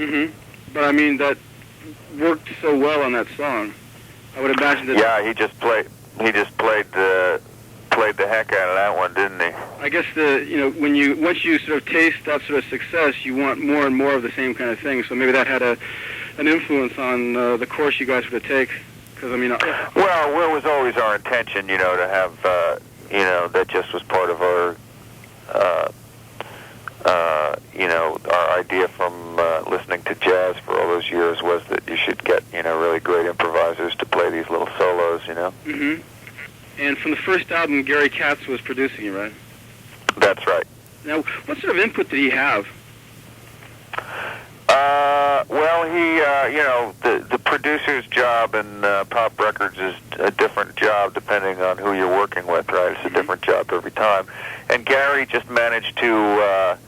Mm-hmm. But I mean, that worked so well on that song. I would imagine that. Yeah, he just played the heck out of that one, didn't he? I guess once you sort of taste that sort of success, you want more and more of the same kind of thing. So maybe that had an influence on the course you guys were to take. Because I mean, well, it was always our intention, to have, that just was part of our, our idea from listening to jazz for all those years was that you should get, really great improvisers to play these little solos, Mm-hmm. And from the first album, Gary Katz was producing it, right? That's right. Now, what sort of input did he have? Well, he, the producer's job in pop records is a different job depending on who you're working with, right? It's a different job every time. And Gary just managed to,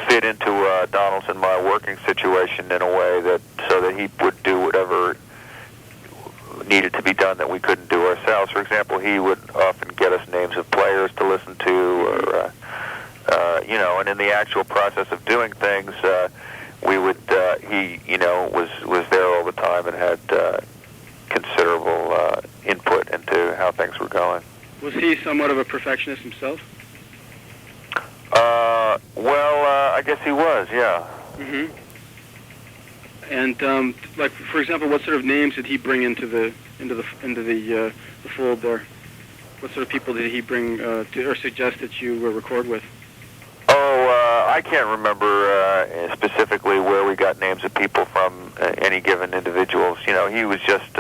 fit into Donald's and my working situation in a way so that he would do whatever needed to be done that we couldn't do ourselves. For example, he would often get us names of players to listen to, or and in the actual process of doing things, we would he was there all the time and had considerable input into how things were going. Was he somewhat of a perfectionist himself? Well, I guess he was, yeah. Mm-hmm. And like, for example, what sort of names did he bring into the fold there? What sort of people did he bring or suggest that you record with? Oh, I can't remember specifically where we got names of people from, any given individuals. He was just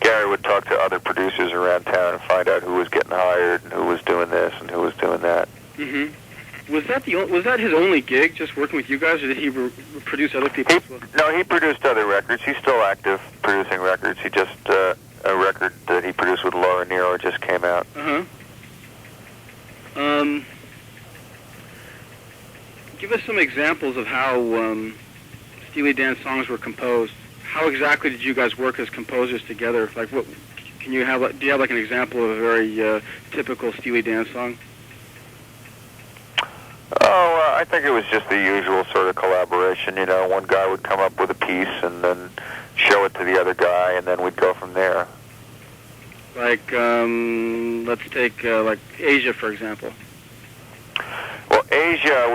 Gary would talk to other producers around town and find out who was getting hired and who was doing this and who was doing that. Mm-hmm. Was that his only gig, just working with you guys, or did he produce other people as well? No, he produced other records. He's still active producing records. He just a record that he produced with Laura Nero just came out. Uh-huh. Give us some examples of how Steely Dan songs were composed. How exactly did you guys work as composers together? Like, what do you have like an example of a very typical Steely Dan song? Oh, I think it was just the usual sort of collaboration. One guy would come up with a piece and then show it to the other guy, and then we'd go from there. Like, let's take like Asia, for example. Well, Asia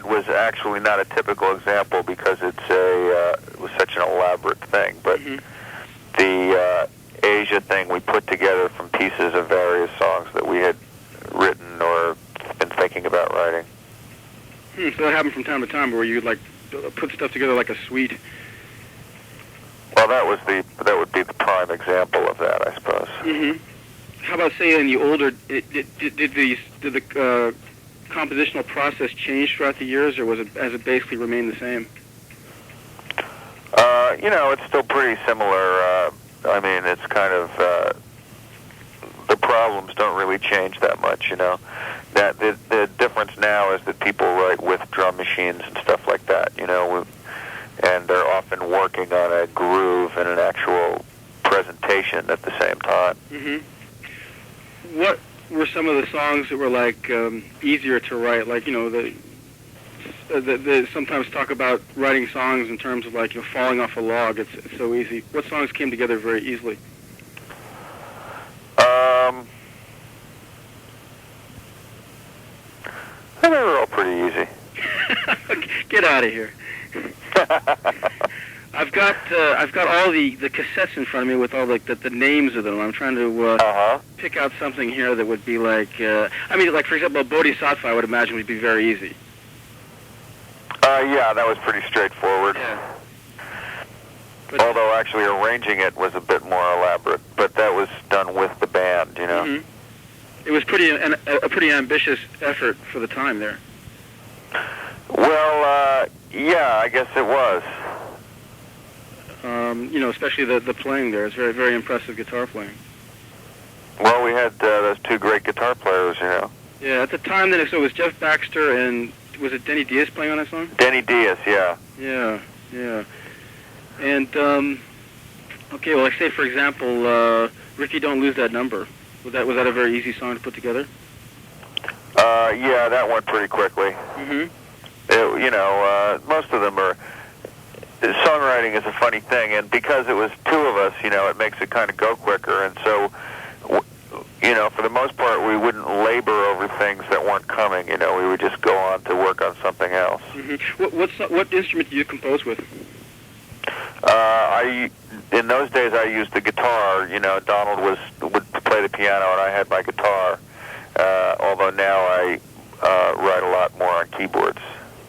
was actually not a typical example because it was such an elaborate thing. But the Asia thing we put together from pieces of various songs that we had written or been thinking about writing. So that happened from time to time, where you'd like put stuff together like a suite. Well, that would be the prime example of that, I suppose. Mm-hmm. How about, say, in the older, did the compositional process change throughout the years, or has it basically remained the same? It's still pretty similar. I mean, it's kind of the problems don't really change that much. That the difference now is that people write with drum machines and stuff like that. And they're often working on a groove and an actual presentation at the same time. Mm-hmm. What were some of the songs that were like easier to write? Like, they sometimes talk about writing songs in terms of like falling off a log. It's so easy. What songs came together very easily? They were all pretty easy. Get out of here. I've got all the cassettes in front of me with all the names of them. I'm trying to pick out something here that would be like like, for example, Bodhisattva, I would imagine, would be very easy. Yeah, that was pretty straightforward. Yeah. Although actually arranging it was a bit more elaborate, but that was done with the band, Mm-hmm. It was a pretty ambitious effort for the time there. Well, yeah, I guess it was. Especially the playing there. It's very, very impressive guitar playing. Well, we had those two great guitar players, Yeah, at the time then, so it was Jeff Baxter and, was it Denny Diaz playing on that song? Denny Diaz, yeah. Yeah. And, okay, well, like, say, for example, Ricky, Don't Lose That Number. Was that a very easy song to put together? Yeah, that went pretty quickly. Mm-hmm. most of them are. Songwriting is a funny thing, and because it was two of us, it makes it kind of go quicker. And so, for the most part, we wouldn't labor over things that weren't coming. We would just go on to work on something else. Mm-hmm. What instrument do you compose with? In those days, I used the guitar. Donald would play the piano, and I had my guitar. Although now I write a lot more on keyboards.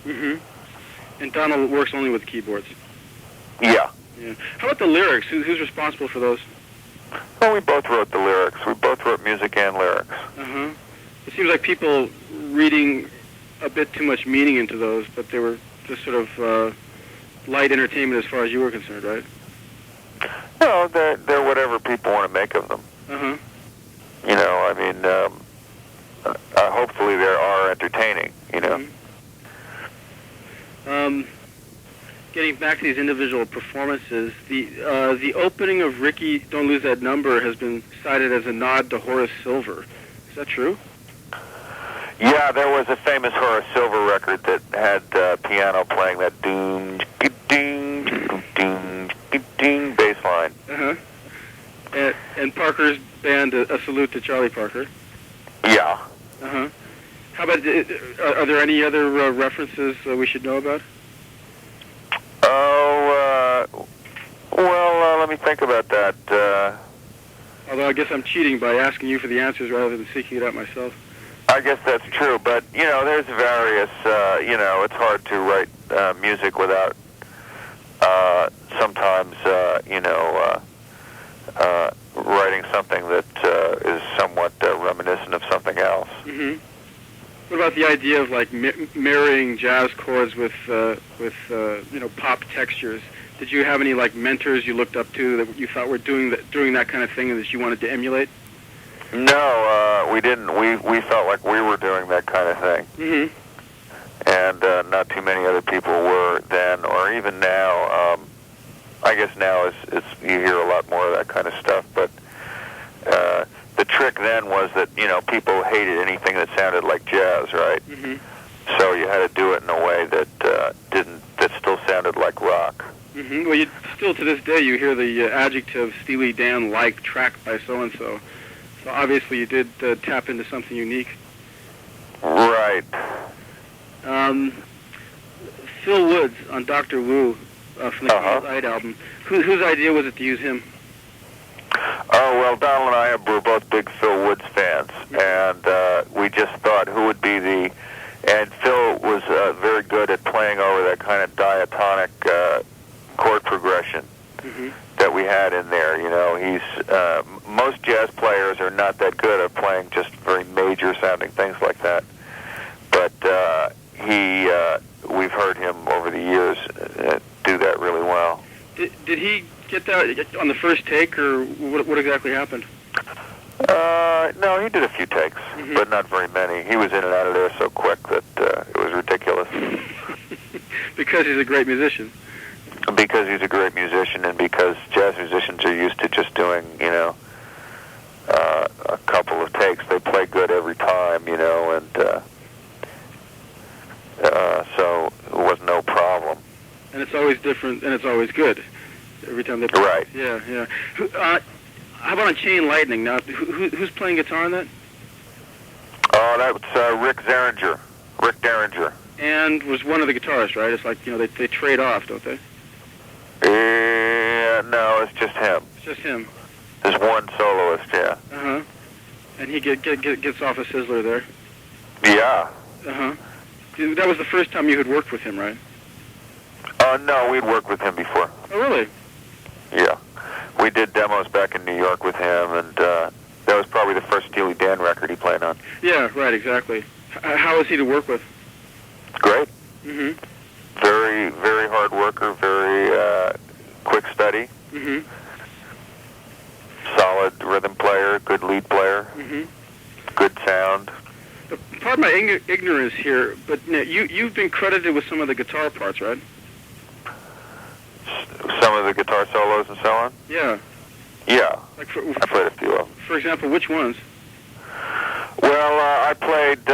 Mm-hmm. And Donald works only with keyboards. Yeah. Yeah. How about the lyrics? Who's responsible for those? Well, we both wrote the lyrics. We both wrote music and lyrics. Uh-huh. It seems like people reading a bit too much meaning into those, but they were just sort of light entertainment as far as you were concerned, right? No, they're whatever people want to make of them. Uh-huh. Hopefully they are entertaining, Mm-hmm. Getting back to these individual performances, the opening of Ricky, Don't Lose That Number has been cited as a nod to Horace Silver. Is that true? Yeah, there was a famous Horace Silver record that had piano playing that doom, ding, ding, ding bass line. Uh-huh. And Parker's band, A Salute to Charlie Parker. Yeah. Uh-huh. How about, are there any other references we should know about? Let me think about that. Although I guess I'm cheating by asking you for the answers rather than seeking it out myself. I guess that's true, but, there's various, it's hard to write music without sometimes, writing something that is somewhat reminiscent of something else. Mm-hmm. What about the idea of like marrying jazz chords with pop textures? Did you have any like mentors you looked up to that you thought were doing that kind of thing and that you wanted to emulate? No, we didn't. We felt like we were doing that kind of thing, and not too many other people were then, or even now. I guess now it's you hear a lot more of that kind of stuff, but the trick then was that people hated anything that sounded like jazz, right? Mm-hmm. So you had to do it in a way that that still sounded like rock. Mm-hmm. Well, still to this day you hear the adjective Steely Dan like track by so and so. So obviously you did tap into something unique. Right. Phil Woods on Dr. Wu from the Night album. Whose idea was it to use him? Oh, well, Donald and I were both big Phil Woods fans, and we just thought who would be the... And Phil was very good at playing over that kind of diatonic chord progression that we had in there. He's... most jazz players are not that good at playing just very major-sounding things like that. But we've heard him over the years do that really well. Did he get that on the first take, or what exactly happened? No, he did a few takes, but not very many. He was in and out of there so quick that it was ridiculous. Because he's a great musician. Because he's a great musician, and because jazz musicians are used to just doing, a couple of takes. They play good every time, and so it was no problem. And it's always different, and it's always good. Every time they play. Right. Yeah. How about on Chain Lightning? Now, who's playing guitar on that? Oh, that's Rick Derringer. And was one of the guitarists, right? It's like, they trade off, don't they? No, it's just him. It's just him. There's one soloist, yeah. Uh-huh. And he gets off a sizzler there. Yeah. Uh-huh. That was the first time you had worked with him, right? No, we'd worked with him before. Oh, really? Yeah. We did demos back in New York with him, and that was probably the first Steely Dan record he played on. Yeah, right, exactly. How was he to work with? Great. Mm-hmm. Very, very hard worker, very quick study. Mm-hmm. Solid rhythm player, good lead player, good sound. Pardon my ignorance here, but you've been credited with some of the guitar parts, right? Some of the guitar solos and so on? Yeah. Yeah. Like I played a few of them. For example, which ones? Well, I played